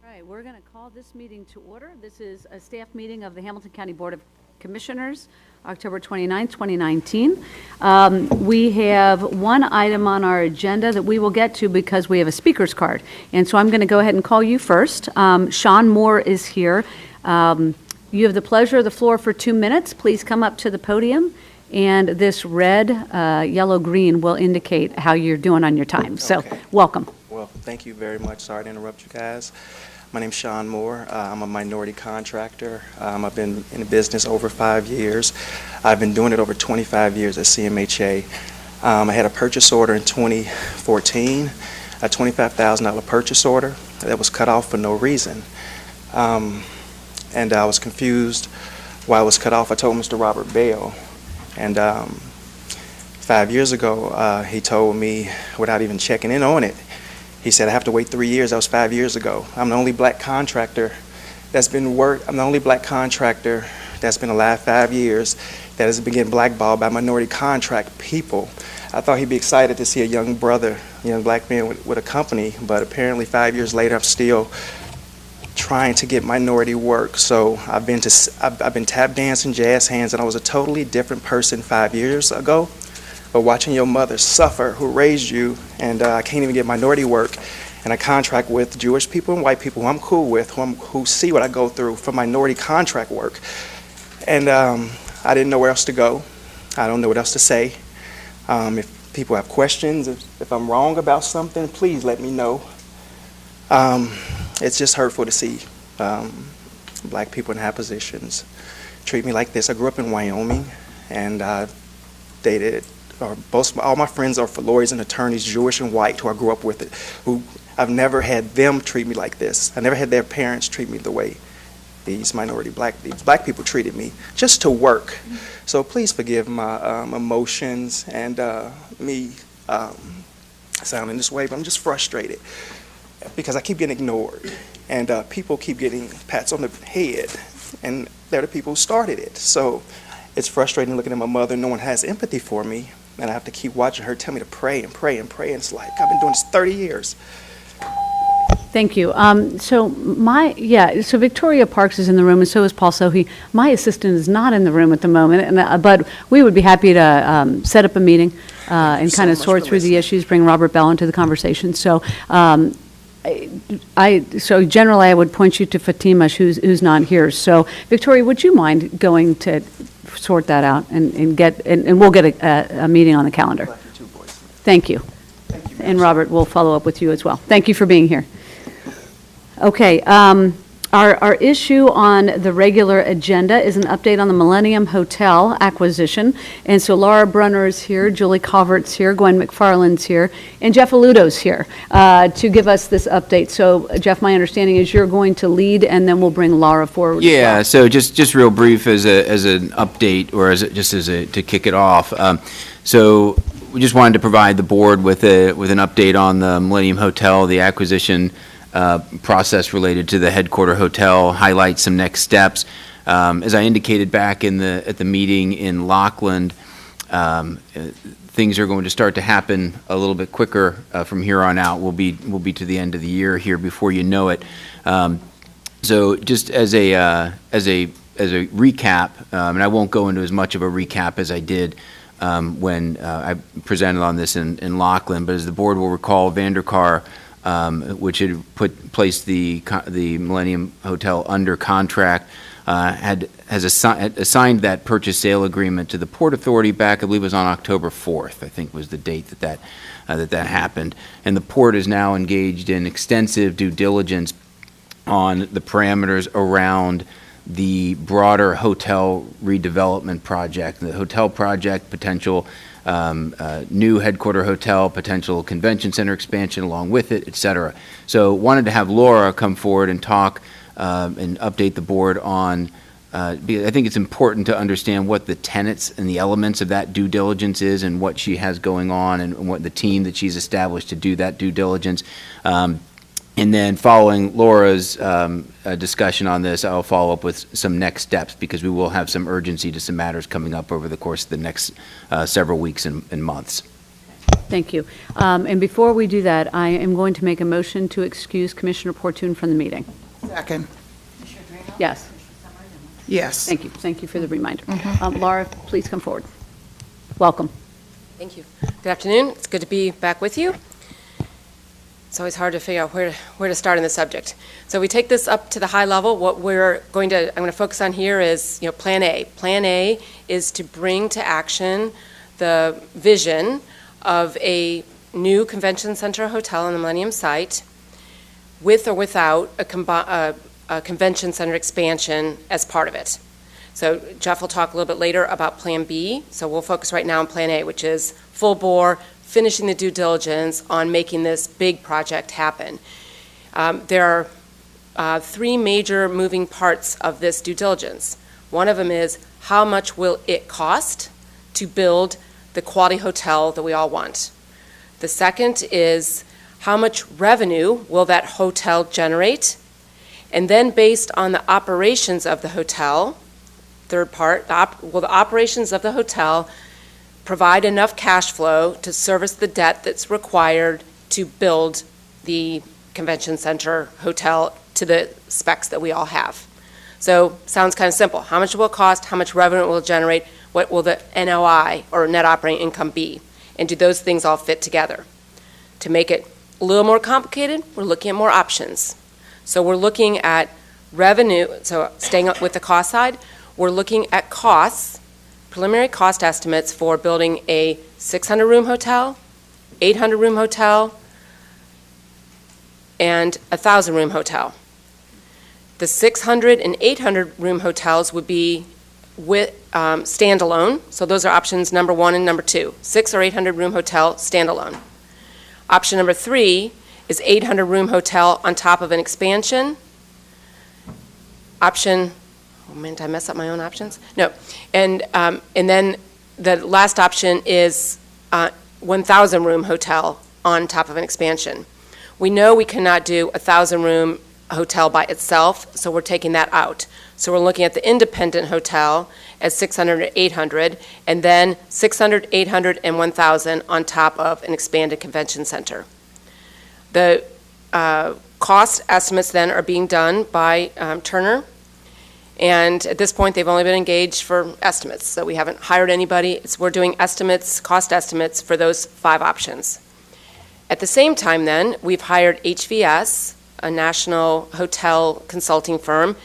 All right, we're going to call this meeting to order. This is a staff meeting of the Hamilton County Board of Commissioners, October 29, 2019. We have one item on our agenda that we will get to because we have a speaker's card. And so I'm going to go ahead and call you first. Shawn Moore is here. You have the pleasure of the floor for 2 minutes. Please come up to the podium. And this red, yellow, green will indicate how you're doing on your time. So, Okay. welcome. Well, thank you very much. Sorry to interrupt you guys. My name's Shawn Moore. I'm a minority contractor. I've been in the business over 5 years. I've been doing it over 25 years at CMHA. I had a purchase order in 2014, a $25,000 purchase order that was cut off for no reason. And I was confused why it was cut off. I told Mr. Robert Bale. And 5 years ago, he told me, without even checking in on it, he said, I have to wait 3 years. That was 5 years ago. I'm the only black contractor that's been I'm the only black contractor that's been alive 5 years that has been getting blackballed by minority contract people. I thought he'd be excited to see a young brother, young black man with a company, but apparently 5 years later, I'm still trying to get minority work. So I've been tap dancing, jazz hands, and I was a totally different person 5 years ago. But watching your mother suffer, who raised you, and I can't even get minority work, and I contract with Jewish people and white people who I'm cool with, who see what I go through for minority contract work. And I didn't know where else to go. I don't know what else to say. If people have questions, if I'm wrong about something, please let me know. It's just hurtful to see black people in high positions treat me like this. I grew up in Wyoming, and I dated, all my friends are lawyers and attorneys, Jewish and white, who I grew up with, who I've never had them treat me like this. I never had their parents treat me the way these black people treated me, just to work. So please forgive my emotions and me sounding this way, but I'm just frustrated because I keep getting ignored, and people keep getting pats on the head, and they're the people who started it. So it's frustrating looking at my mother. No one has empathy for me, and I have to keep watching her tell me to pray and pray and pray, and it's like, I've been doing this 30 years. Thank you. So Victoria Parks is in the room, and so is Paul Sohi. My assistant is not in the room at the moment, and, but we would be happy to set up a meeting and kind of sort through the issues, bring Robert Bell into the conversation. So so generally I would point you to Fatima, who's not here. So Victoria, would you mind going to sort that out and we'll get a meeting on the calendar. Thank you. Thank you. And Robert, we'll follow up with you as well. Thank you for being here. Okay, our issue on the regular agenda is an update on the Millennium Hotel acquisition. And so Laura Brunner is here, Julie Calvert's here, Gwen McFarland's here, and Jeff Aludo's here to give us this update. So Jeff, my understanding is you're going to lead, and then we'll bring Laura forward. Yeah, so just real brief as an update, or to kick it off. So we just wanted to provide the board with an update on the Millennium Hotel, the acquisition process related to the headquarter hotel, highlight some next steps. As I indicated back at the meeting in Lockland, things are going to start to happen a little bit quicker from here on out. We'll be to the end of the year here before you know it. So just as a recap, and I won't go into as much of a recap as I did when I presented on this in Lockland, but as the board will recall, Vanderkar, which had placed the Millennium Hotel under contract, has assigned that purchase sale agreement to the Port Authority back, I believe it was on October 4th, I think was the date that happened. And the Port is now engaged in extensive due diligence on the parameters around the broader hotel redevelopment project, the hotel project, potential new headquarter hotel, potential convention center expansion along with it, et cetera. So wanted to have Laura come forward and talk and update the board on, I think it's important to understand what the tenets and the elements of that due diligence is and what she has going on and what the team that she's established to do that due diligence. And then following Laura's discussion on this, I'll follow up with some next steps because we will have some urgency to some matters coming up over the course of the next several weeks and months. Thank you. And before we do that, I am going to make a motion to excuse Commissioner Portune from the meeting. Second. Yes. Yes. Thank you. Thank you for the reminder. Laura, please come forward. Welcome. Thank you. Good afternoon. It's good to be back with you. It's always hard to figure out where to start on the subject. So we take this up to the high level. What I'm going to focus on here is, Plan A. Plan A is to bring to action the vision of a new convention center hotel on the Millennium site, with or without a convention center expansion as part of it. So Jeff will talk a little bit later about Plan B. So we'll focus right now on Plan A, which is full bore, finishing the due diligence on making this big project happen. There are three major moving parts of this due diligence. One of them is, how much will it cost to build the quality hotel that we all want? The second is, how much revenue will that hotel generate? And then, based on the operations of the hotel, third part, will the operations of the hotel provide enough cash flow to service the debt that's required to build the convention center hotel to the specs that we all have? So, sounds kind of simple. How much will it cost? How much revenue will it generate? What will the NOI, or net operating income, be? And do those things all fit together? To make it a little more complicated, we're looking at more options. So we're looking at revenue, so staying up with the cost side, we're looking at costs, preliminary cost estimates for building a 600-room hotel, 800-room hotel, and a 1,000-room hotel. The 600 and 800-room hotels would be with standalone, so those are options number 1 and number 2. 6 or 800-room hotel, standalone. Option number 3 is 800-room hotel on top of an expansion. Option, oh man, did I mess up my own options? No, and then the last option is 1,000-room hotel on top of an expansion. We know we cannot do a 1,000-room hotel by itself, so we're taking that out. So we're looking at the independent hotel as 600 or 800, and then 600, 800, and 1,000 on top of an expanded convention center. The cost estimates then are being done by Turner, and at this point they've only been engaged for estimates, so we haven't hired anybody. We're doing estimates, cost estimates for those 5 options. At the same time then, we've hired HVS, a national hotel consulting firm,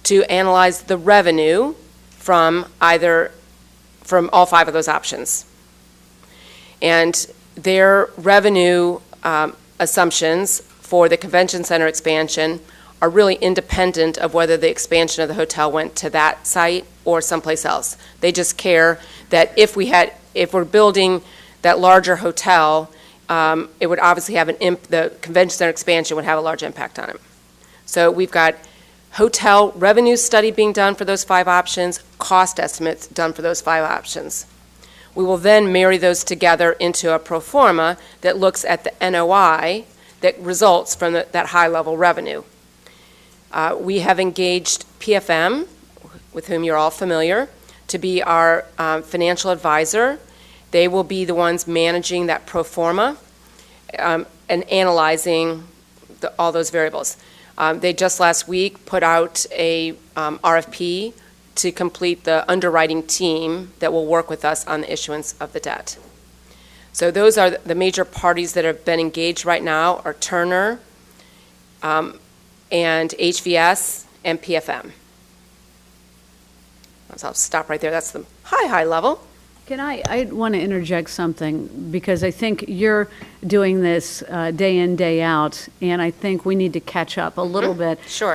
to analyze the revenue from all 5 of those options. And their revenue assumptions for the convention center expansion are really independent of whether the expansion of the hotel went to that site or someplace else. They just care that if we're building that larger hotel, it would obviously have the convention center expansion would have a large impact on it. So we've got hotel revenue study being done for those 5 options, cost estimates done for those 5 options. We will then marry those together into a pro forma that looks at the NOI that results from that high-level revenue. We have engaged PFM, with whom you're all familiar, to be our financial advisor. They will be the ones managing that pro forma and analyzing all those variables. They just last week put out a RFP to complete the underwriting team that will work with us on the issuance of the debt. So those are the major parties that have been engaged right now are Turner and HVS and PFM. So I'll stop right there. That's the high level. I want to interject something, because I think you're doing this day in, day out, and I think we need to catch up a little bit. Sure.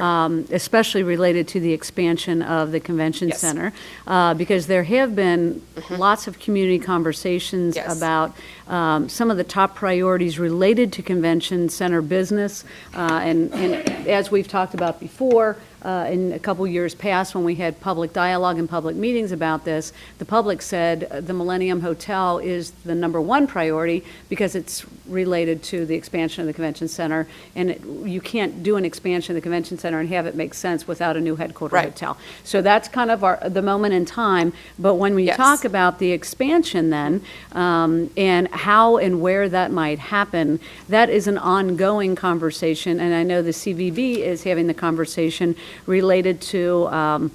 Especially related to the expansion of the convention center, because there have been lots of community conversations about some of the top priorities related to convention center business, and as we've talked about before, in a couple years past when we had public dialogue and public meetings about this, the public said the Millennium Hotel is the #1 priority because it's related to the expansion of the convention center, and you can't do an expansion of the convention center and have it make sense without a new headquarters Right. hotel. So that's kind of the moment in time, but when we Yes. talk about the expansion then, and how and where that might happen, that is an ongoing conversation, and I know the CVB is having the conversation related to,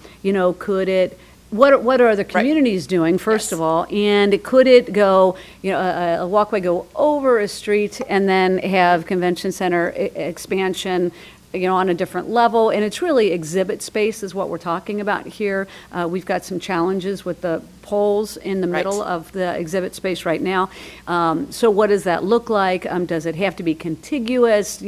could it, what are the communities doing, first Yes. of all, and could it go, a walkway go over a street and then have convention center expansion, on a different level, and it's really exhibit space is what we're talking about here. We've got some challenges with the poles in the Right. middle of the exhibit space right now. So what does that look like? Does it have to be contiguous?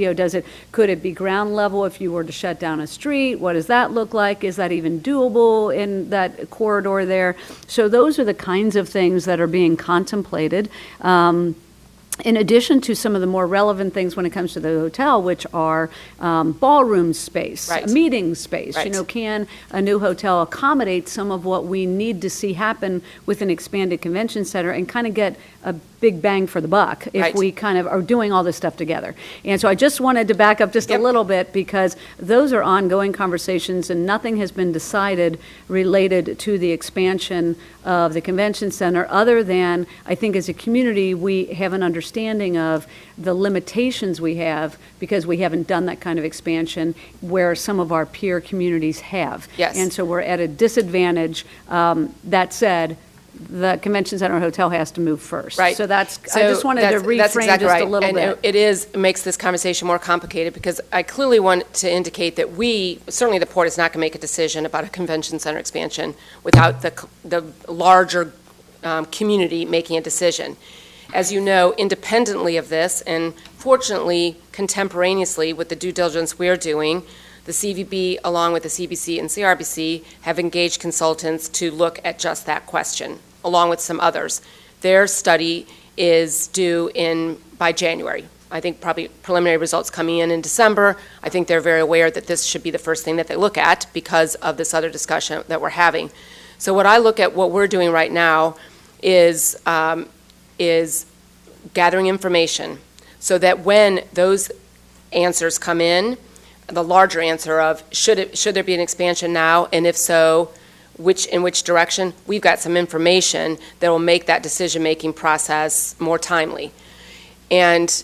Could it be ground level if you were to shut down a street? What does that look like? Is that even doable in that corridor there? So those are the kinds of things that are being contemplated. In addition to some of the more relevant things when it comes to the hotel, which are ballroom space, Right. meeting space. Right. Can a new hotel accommodate some of what we need to see happen with an expanded convention center and kind of get a big bang for the buck if Right. we kind of are doing all this stuff together? And so I just wanted to back up just Yep. a little bit because those are ongoing conversations and nothing has been decided related to the expansion of the convention center other than, I think as a community, we have an understanding of the limitations we have because we haven't done that kind of expansion where some of our peer communities have. Yes. And so we're at a disadvantage. That said, the convention center hotel has to move first. Right. So I just wanted to that's reframe exactly just right. a little and bit. It makes this conversation more complicated because I clearly want to indicate that certainly the port is not going to make a decision about a convention center expansion without the larger community making a decision. As you know, independently of this, and fortunately contemporaneously with the due diligence we're doing, the CVB, along with the CBC and CRBC, have engaged consultants to look at just that question, along with some others. Their study is due by January. I think probably preliminary results coming in December. I think they're very aware that this should be the first thing that they look at because of this other discussion that we're having. So what I look at, what we're doing right now is gathering information so that when those answers come in, the larger answer of should there be an expansion now, and if so, in which direction, we've got some information that will make that decision-making process more timely. And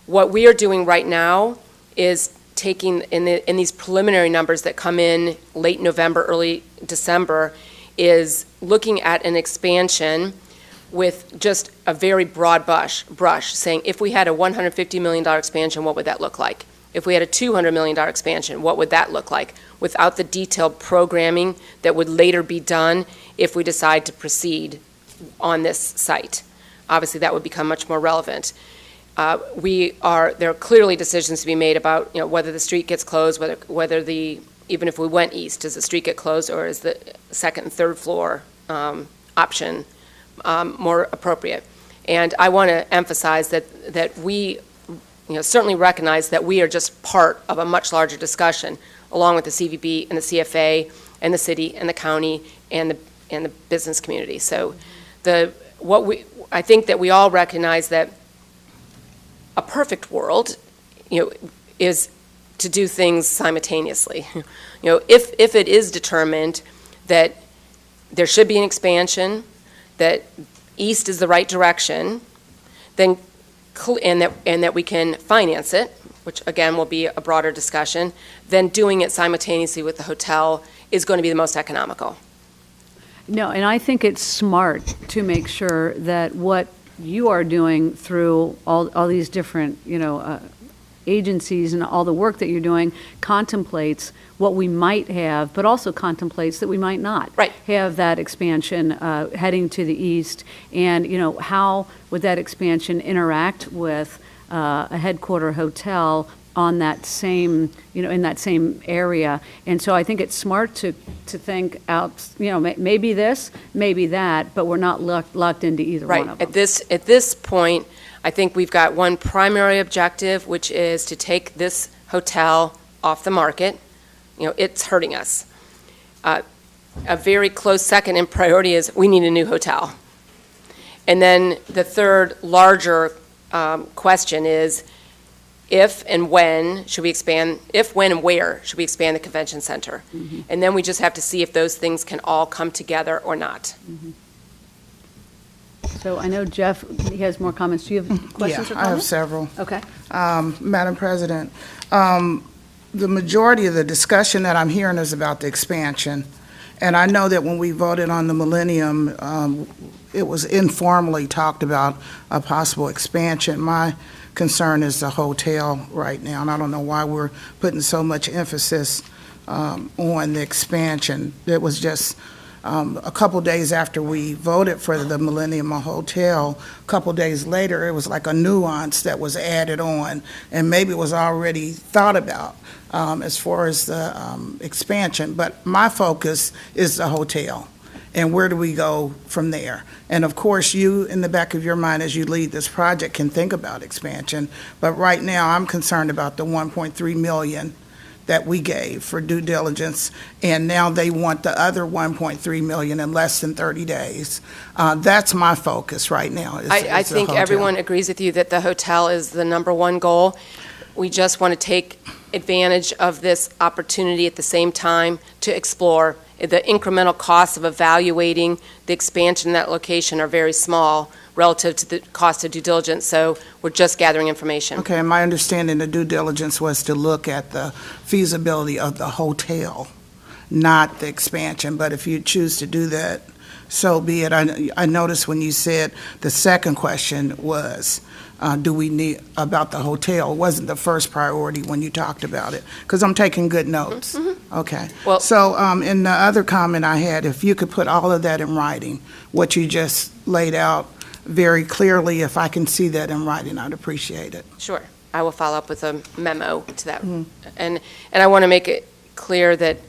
what we are doing right now is taking, in these preliminary numbers that come in late November, early December, is looking at an expansion with just a very broad brush, saying if we had a $150 million expansion, what would that look like? If we had a $200 million expansion, what would that look like? Without the detailed programming that would later be done if we decide to proceed on this site. Obviously, that would become much more relevant. There are clearly decisions to be made about whether the street gets closed, even if we went east, does the street get closed, or is the second and third floor option more appropriate? And I want to emphasize that we certainly recognize that we are just part of a much larger discussion, along with the CVB and the CFA and the city and the county and the business community. So I think that we all recognize that a perfect world, is to do things simultaneously. If it is determined that there should be an expansion, that east is the right direction, then and that we can finance it, which again will be a broader discussion, then doing it simultaneously with the hotel is going to be the most economical. No, and I think it's smart to make sure that what you are doing through all these different, agencies and all the work that you're doing contemplates what we might have, but also contemplates that we might not have that expansion heading to the east. And, how would that expansion interact with a headquarter hotel on that same, in that same area? And so I think it's smart to think out, maybe this, maybe that, but we're not locked into either one of them. At this point, I think we've got one primary objective, which is to take this hotel off the market. It's hurting us. A very close second in priority is we need a new hotel. And then the third larger question is, if and when should we expand, if, when, and where should we expand the convention center? And then we just have to see if those things can all come together or not. So I know Jeff, he has more comments. Do you have questions or Yeah, I have comments? several. Okay. Madam President, the majority of the discussion that I'm hearing is about the expansion. And I know that when we voted on the Millennium, it was informally talked about a possible expansion. My concern is the hotel right now, and I don't know why we're putting so much emphasis on the expansion. It was just a couple days after we voted for the Millennium Hotel, a couple days later, it was like a nuance that was added on, and maybe it was already thought about as far as the expansion. But my focus is the hotel, and where do we go from there? And of course, you, in the back of your mind as you lead this project, can think about expansion, but right now, I'm concerned about the 1.3 million that we gave for due diligence, and now they want the other 1.3 million in less than 30 days. That's my focus right now. I think everyone agrees with you that the hotel is the number one goal. We just want to take advantage of this opportunity at the same time to explore. The incremental costs of evaluating the expansion in that location are very small relative to the cost of due diligence, so we're just gathering information. Okay, and my understanding the due diligence was to look at the feasibility of the hotel, not the expansion, but if you choose to do that, so be it. I noticed when you said the second question was, do we need, about the hotel, it wasn't the first priority when you talked about it, because I'm taking good notes. Okay. Well, so in the other comment I had, if you could put all of that in writing, what you just laid out very clearly, if I can see that in writing, I'd appreciate it. Sure. I will follow up with a memo to that. And I want to make it clear that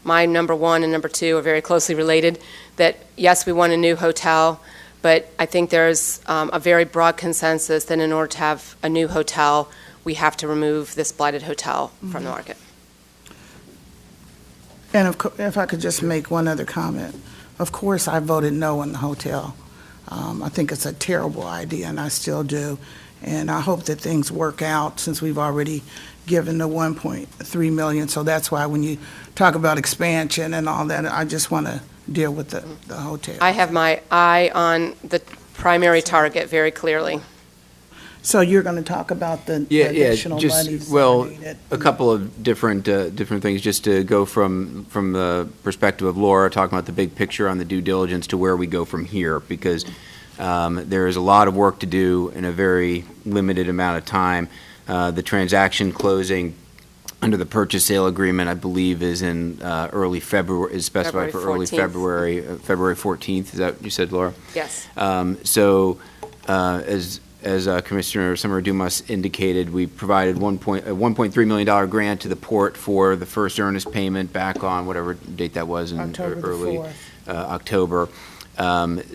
my number one and number two are very closely related, that yes, we want a new hotel, but I think there's a very broad consensus that in order to have a new hotel, we have to remove this blighted hotel from the market. And if I could just make one other comment. Of course, I voted no on the hotel. I think it's a terrible idea, and I still do. And I hope that things work out since we've already given the 1.3 million. So that's why when you talk about expansion and all that, I just want to deal with the hotel. I have my eye on the primary target very clearly. So you're going to talk about the additional monies? Well, that are needed? a couple of different things, just to go from the perspective of Laura, talking about the big picture on the due diligence to where we go from here, because there is a lot of work to do in a very limited amount of time. The transaction closing under the purchase sale agreement, I believe, is in early February, is specified for early February, February 14th. Is that what you said, Laura? Yes. As Commissioner Summer Dumas indicated, we provided a $1.3 million grant to the port for the first Earnest payment back on whatever date that was in early October.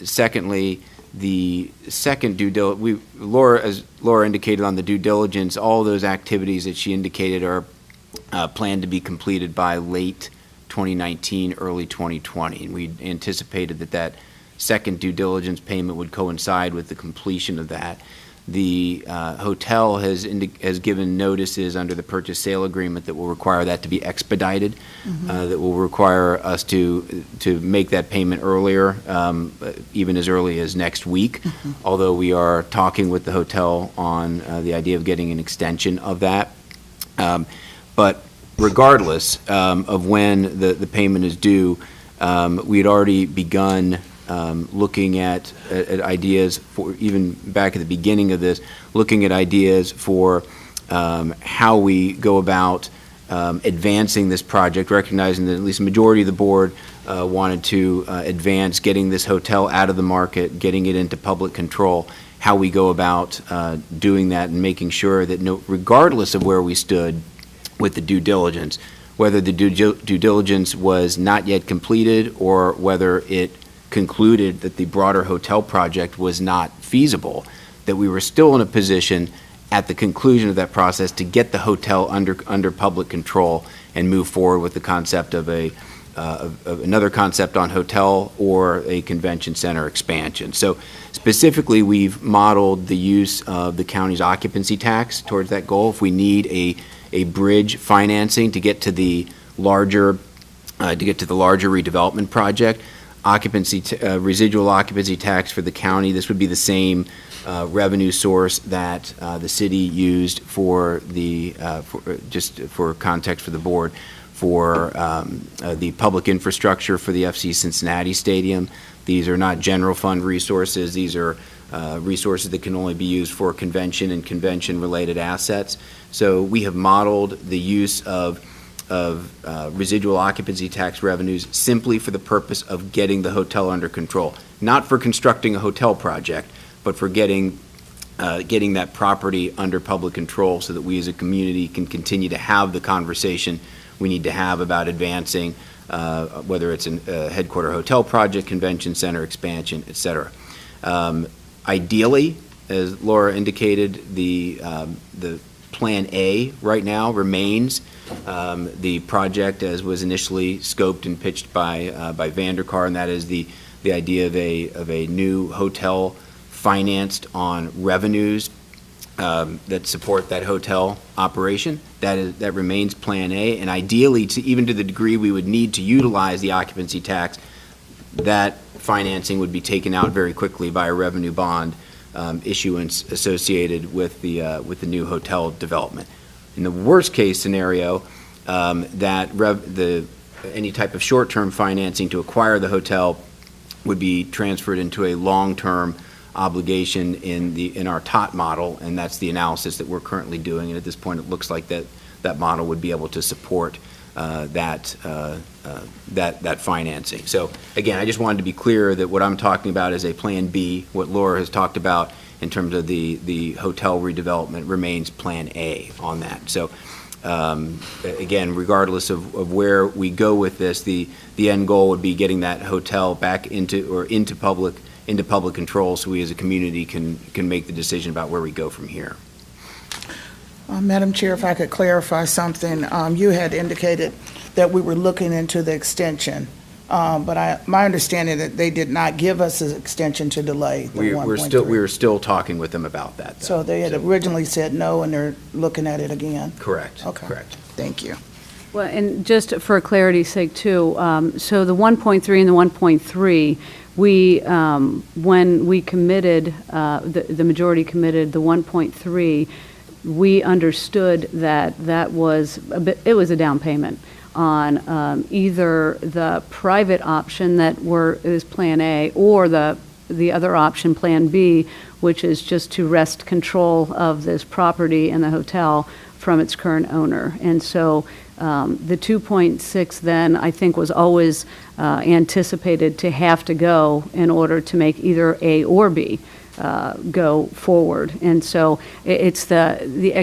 Secondly, the second due diligence, as Laura indicated on the due diligence, all those activities that she indicated are planned to be completed by late 2019, early 2020. And we anticipated that second due diligence payment would coincide with the completion of that. The hotel has given notices under the purchase sale agreement that will require that to be expedited, that will require us to make that payment earlier, even as early as next week, although we are talking with the hotel on the idea of getting an extension of that. But regardless of when the payment is due, we had already begun looking at ideas for, even back at the beginning of this, looking at ideas for how we go about advancing this project, recognizing that at least a majority of the board wanted to advance getting this hotel out of the market, getting it into public control, how we go about doing that and making sure that regardless of where we stood with the due diligence, whether the due diligence was not yet completed or whether it concluded that the broader hotel project was not feasible, that we were still in a position at the conclusion of that process to get the hotel under public control and move forward with the concept of a another concept on hotel or a convention center expansion. So specifically, we've modeled the use of the county's occupancy tax towards that goal. If we need a bridge financing to get to the larger redevelopment project, residual occupancy tax for the county, this would be the same revenue source that the city used for just for context for the board, for the public infrastructure for the FC Cincinnati Stadium. These are not general fund resources. These are resources that can only be used for convention and convention-related assets. So we have modeled the use of residual occupancy tax revenues simply for the purpose of getting the hotel under control, not for constructing a hotel project, but for getting that property under public control so that we as a community can continue to have the conversation we need to have about advancing, whether it's a headquarter hotel project, convention center expansion, et cetera. Ideally, as Laura indicated, the Plan A right now remains the project as was initially scoped and pitched by Vanderkar, and that is the idea of a new hotel financed on revenues that support that hotel operation. That remains Plan A, and ideally, even to the degree we would need to utilize the occupancy tax, that financing would be taken out very quickly by a revenue bond issuance associated with the new hotel development. In the worst case scenario, any type of short-term financing to acquire the hotel would be transferred into a long-term obligation in our TOT model, and that's the analysis that we're currently doing. And at this point, it looks like that model would be able to support that financing. So again, I just wanted to be clear that what I'm talking about is a Plan B. What Laura has talked about in terms of the hotel redevelopment remains Plan A on that. So again, regardless of where we go with this, the end goal would be getting that hotel back into public control, so we as a community can make the decision about where we go from here. Madam Chair, if I could clarify something, you had indicated that we were looking into the extension, but my understanding that they did not give us an extension to delay the 1.3. We were still talking with them about that, though. So they had originally said no, and they're looking at it again? Correct. Okay. Correct. Thank you. Well, and just for clarity's sake, too, so the 1.3 and the 1.3, when we committed, the majority committed the 1.3, we understood that was it was a down payment on either the private option that is Plan A, or the other option, Plan B, which is just to wrest control of this property and the hotel from its current owner. And so the 2.6 then, I think, was always anticipated to have to go in order to make either A or B go forward. And so it's the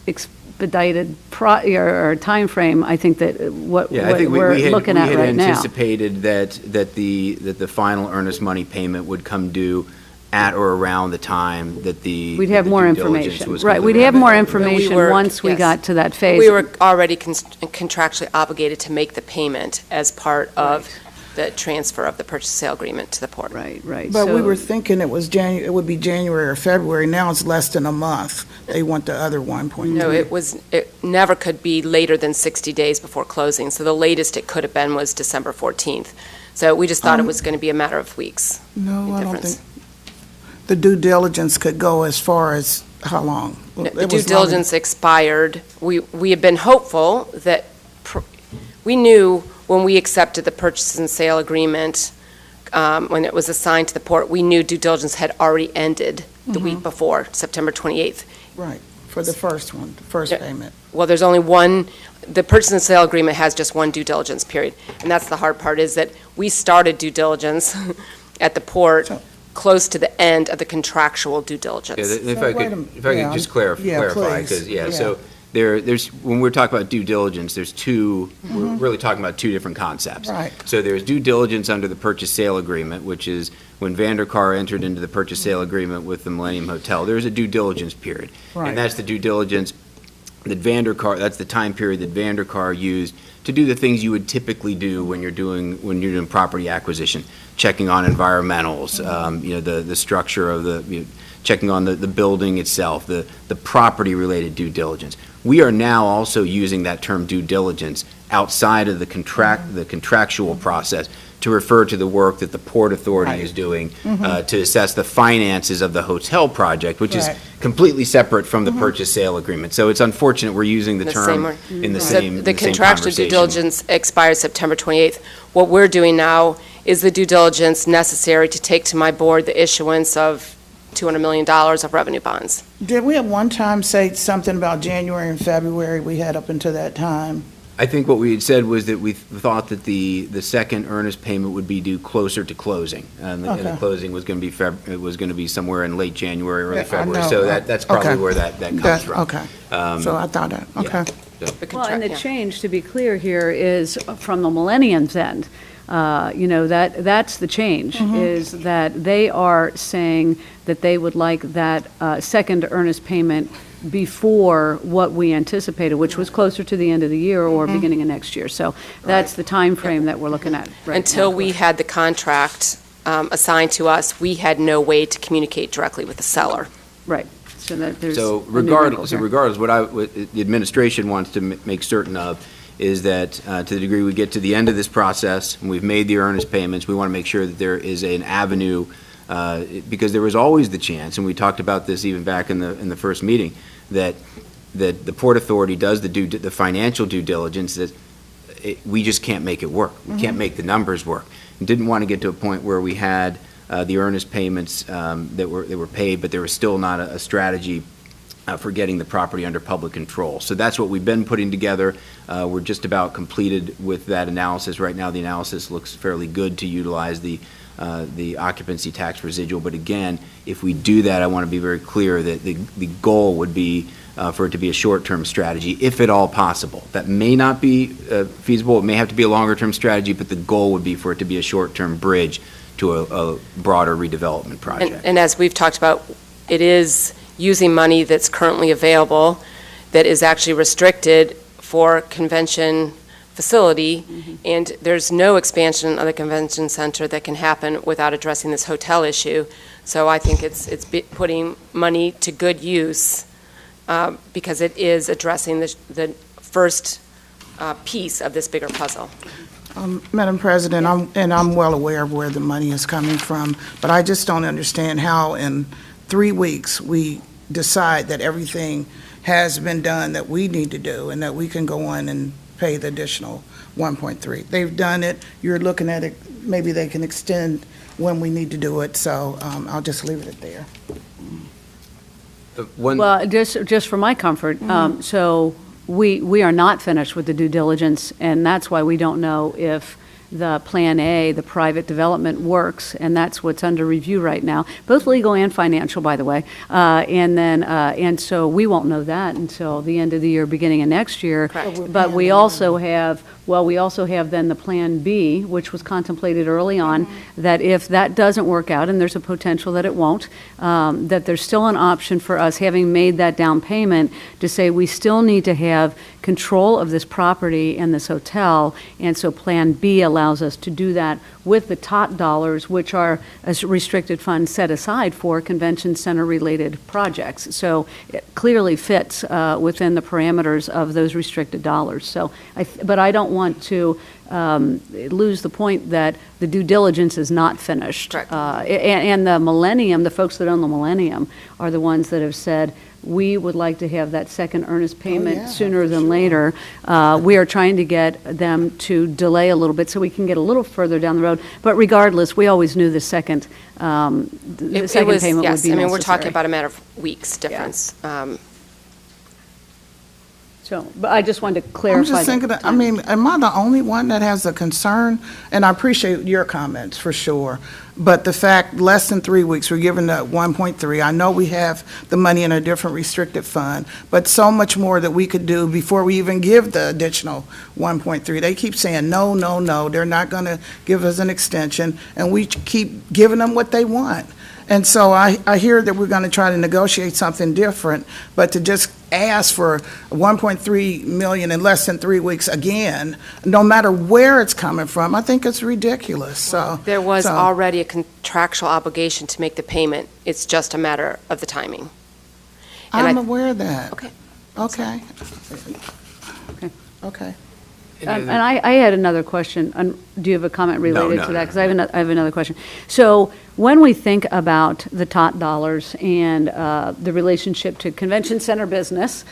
expedited or time frame, I think, that what we're looking at right now. We had anticipated that the final Earnest money payment would come due at or around the time that we'd have more information. Right, we'd have more information once we got to that phase. We were already contractually obligated to make the payment as part of the transfer of the purchase sale agreement to the port. Right. But we were thinking it would be January or February. Now it's less than a month. They want the other 1.3. No, it never could be later than 60 days before closing. So the latest it could have been was December 14th. So we just thought it was going to be a matter of weeks. No, I don't think. The due diligence could go as far as how long? The due diligence expired. We had been hopeful that we knew when we accepted the purchase and sale agreement, when it was assigned to the port, we knew due diligence had already ended the week before, September 28th. Right, for the first one, the first payment. Well, there's only one. The purchase and sale agreement has just one due diligence period. And that's the hard part, is that we started due diligence at the port close to the end of the contractual due diligence. Yeah, if I could just clarify, because, so there's when we're talking about due diligence, there's two, we're really talking about two different concepts. Right. So there's due diligence under the purchase sale agreement, which is when Vanderkar entered into the purchase sale agreement with the Millennium Hotel, there's a due diligence period. Right. And that's the due diligence that that's the time period that Vanderkar used to do the things you would typically do when you're doing property acquisition, checking on environmentals, the structure of checking on the building itself, the property-related due diligence. We are now also using that term due diligence outside of the contractual process to refer to the work that the Port Authority is doing to assess the finances of the hotel project, which is completely separate from the purchase-sale agreement. So it's unfortunate we're using the term in the same The contractual due diligence expires September 28th. What we're doing now is the due diligence necessary to take to my board the issuance of $200 million of revenue bonds. Did we at one time say something about January and February we had up until that time? I think what we had said was that we thought that the second earnest payment would be due closer to closing, and the closing was going to be somewhere in late January, early February. So that's probably where that comes from. Okay. So I thought that. Okay. Well, and the change, to be clear here, is from the Millennium's end. That's the change, is that they are saying that they would like that second earnest payment before what we anticipated, which was closer to the end of the year or beginning of next year. So that's the time frame that we're looking at right Until now. we had the contract assigned to us, we had no way to communicate directly with the seller. Right. So that there's So a new wrinkle regardless, here. what the administration wants to make certain of is that to the degree we get to the end of this process and we've made the earnest payments, we want to make sure that there is an avenue, because there was always the chance, and we talked about this even back in the first meeting, that the Port Authority does the financial due diligence, that we just can't make it work. We can't make the numbers work. And didn't want to get to a point where we had the earnest payments that were paid, but there was still not a strategy for getting the property under public control. So that's what we've been putting together. We're just about completed with that analysis. Right now, the analysis looks fairly good to utilize the occupancy tax residual. But again, if we do that, I want to be very clear that the goal would be for it to be a short-term strategy, if at all possible. That may not be feasible. It may have to be a longer-term strategy, but the goal would be for it to be a short-term bridge to a broader redevelopment project. And as we've talked about, it is using money that's currently available that is actually restricted for convention facility, and there's no expansion of the convention center that can happen without addressing this hotel issue. So I think it's putting money to good use because it is addressing the first piece of this bigger puzzle. Madam President, I'm well aware of where the money is coming from, but I just don't understand how in 3 weeks we decide that everything has been done that we need to do and that we can go on and pay the additional 1.3. They've done it. You're looking at it. Maybe they can extend when we need to do it. So I'll just leave it there. Well, just for my comfort, so we are not finished with the due diligence, and that's why we don't know if the Plan A, the private development, works, and that's what's under review right now, both legal and financial, by the way. And so we won't know that until the end of the year, beginning of next year. Correct. But we also have then the Plan B, which was contemplated early on, that if that doesn't work out, and there's a potential that it won't, that there's still an option for us, having made that down payment, to say we still need to have control of this property and this hotel, and so Plan B allows us to do that with the top dollars, which are a restricted fund set aside for convention center-related projects. So it clearly fits within the parameters of those restricted dollars. So, but I don't want to lose the point that the due diligence is not finished. Correct. And the Millennium, the folks that own the Millennium, are the ones that have said, we would like to have that second earnest payment sooner than later. We are trying to get them to delay a little bit so we can get a little further down the road. But regardless, we always knew the second payment would be necessary. Yes, I mean, we're talking about a matter of weeks difference. So, but I just wanted to clarify. I'm just thinking, I mean, am I the only one that has a concern? And I appreciate your comments, for sure. But the fact, less than 3 weeks, we're given that 1.3. I know we have the money in a different restricted fund, but so much more that we could do before we even give the additional 1.3. They keep saying, no, no, no, they're not going to give us an extension, and we keep giving them what they want. And so I hear that we're going to try to negotiate something different, but to just ask for 1.3 million in less than 3 weeks again, no matter where it's coming from, I think it's ridiculous, so. There was so- already a contractual obligation to make the payment. It's just a matter of the timing. And I'm I- aware of that. Okay. Okay. Okay. Okay. And I had another question. Do you have a comment related no, to that? no, Because I have another question. So when we think about the tot dollars and the relationship to convention center business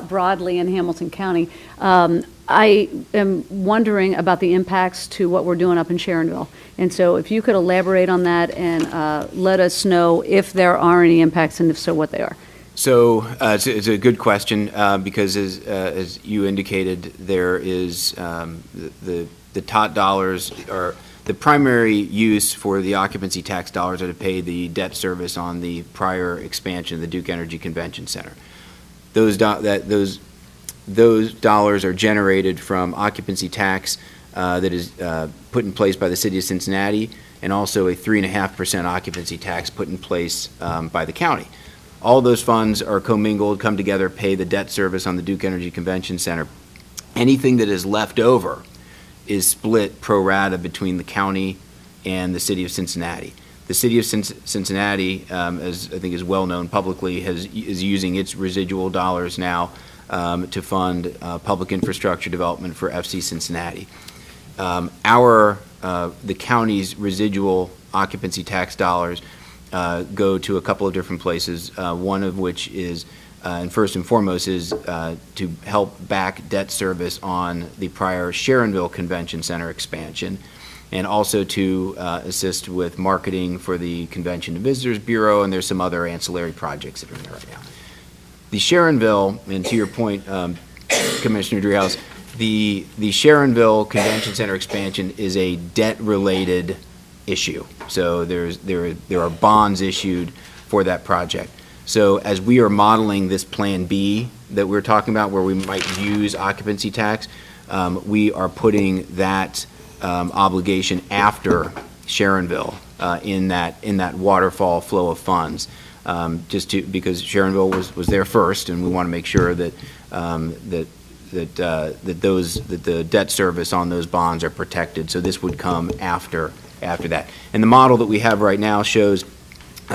broadly in Hamilton County, I am wondering about the impacts to what we're doing up in Sharonville. And so if you could elaborate on that and let us know if there are any impacts and if so, what they are. So it's a good question because as you indicated, there is the tot dollars are the primary use for the occupancy tax dollars are to pay the debt service on the prior expansion of the Duke Energy Convention Center. Those dollars are generated from occupancy tax that is put in place by the City of Cincinnati and also a 3.5% occupancy tax put in place by the county. All those funds are commingled, come together, pay the debt service on the Duke Energy Convention Center. Anything that is left over is split pro rata between the county and the City of Cincinnati. The City of Cincinnati, as I think is well known publicly, is using its residual dollars now to fund public infrastructure development for FC Cincinnati. The county's residual occupancy tax dollars go to a couple of different places, one of which is, and first and foremost, is to help back debt service on the prior Sharonville Convention Center expansion, and also to assist with marketing for the Convention and Visitors Bureau, and there's some other ancillary projects that are in there right now. The Sharonville, and to your point, Commissioner Driehaus, the Sharonville Convention Center expansion is a debt-related issue. So there are bonds issued for that project. So as we are modeling this Plan B that we're talking about, where we might use occupancy tax, we are putting that obligation after Sharonville in that waterfall flow of funds, because Sharonville was there first, and we want to make sure that the debt service on those bonds are protected. So this would come after that. And the model that we have right now shows,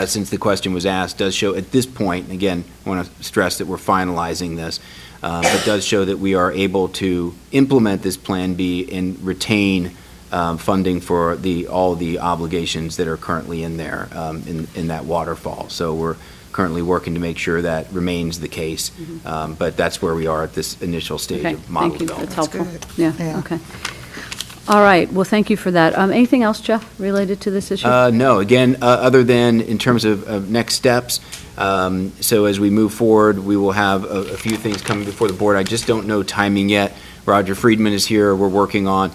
since the question was asked, does show at this point, and again, I want to stress that we're finalizing this, but does show that we are able to implement this Plan B and retain funding for all the obligations that are currently in there in that waterfall. So we're currently working to make sure that remains the case, but that's where we are at this initial stage Okay, of model thank you. development. That's helpful. good. Yeah, Yeah. okay. All right, well, thank you for that. Anything else, Jeff, related to this issue? No, again, other than in terms of next steps, so as we move forward, we will have a few things coming before the board. I just don't know timing yet. Roger Friedman is here. We're working on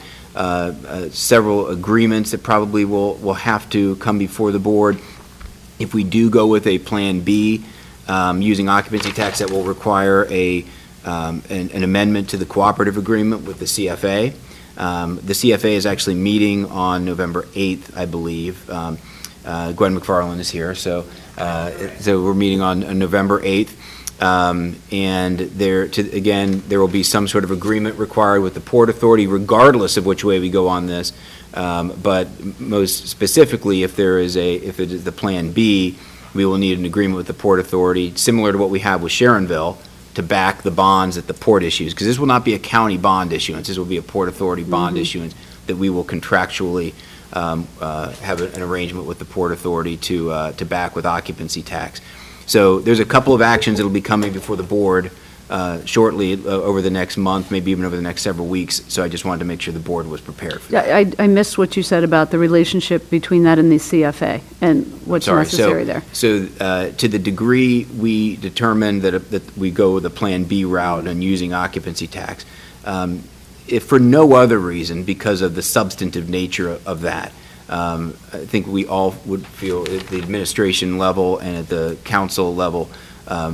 several agreements that probably will have to come before the board. If we do go with a Plan B using occupancy tax, that will require an amendment to the cooperative agreement with the CFA. The CFA is actually meeting on November 8th, I believe. Gwen McFarland is here, so we're meeting on November 8th. And there will be some sort of agreement required with the Port Authority, regardless of which way we go on this. But most specifically, if it is the Plan B, we will need an agreement with the Port Authority, similar to what we have with Sharonville, to back the bonds that the port issues, because this will not be a county bond issuance. This will be a Port Authority bond issuance that we will contractually have an arrangement with the Port Authority to back with occupancy tax. So there's a couple of actions that will be coming before the board shortly over the next month, maybe even over the next several weeks. So I just wanted to make sure the board was prepared for that. Yeah, I missed what you said about the relationship between that and the CFA and what's necessary there. So to the degree we determine that we go the Plan B route and using occupancy tax, if for no other reason, because of the substantive nature of that, I think we all would feel at the administration level and at the council level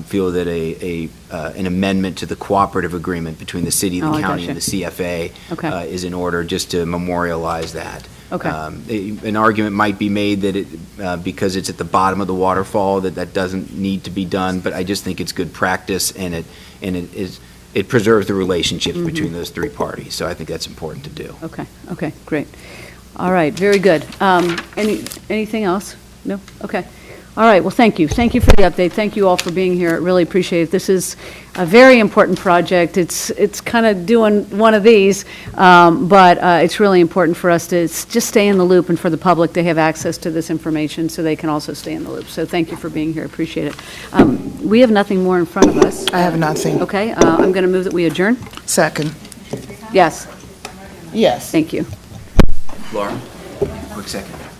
feel that an amendment to the cooperative agreement between the city, the county, and the CFA is in order, just to memorialize that. Okay. An argument might be made that because it's at the bottom of the waterfall, that doesn't need to be done, but I just think it's good practice, and it preserves the relationships between those three parties, so I think that's important to do. Okay, great. All right, very good. Anything else? No? Okay. All right, well, thank you. Thank you for the update. Thank you all for being here. I really appreciate it. This is a very important project. It's kind of doing one of these, but it's really important for us to just stay in the loop and for the public to have access to this information so they can also stay in the loop. So thank you for being here. Appreciate it. We have nothing more in front of us. I have nothing. Okay, I'm going to move that we adjourn. Second. Yes, Yes. thank you. Laura, quick second.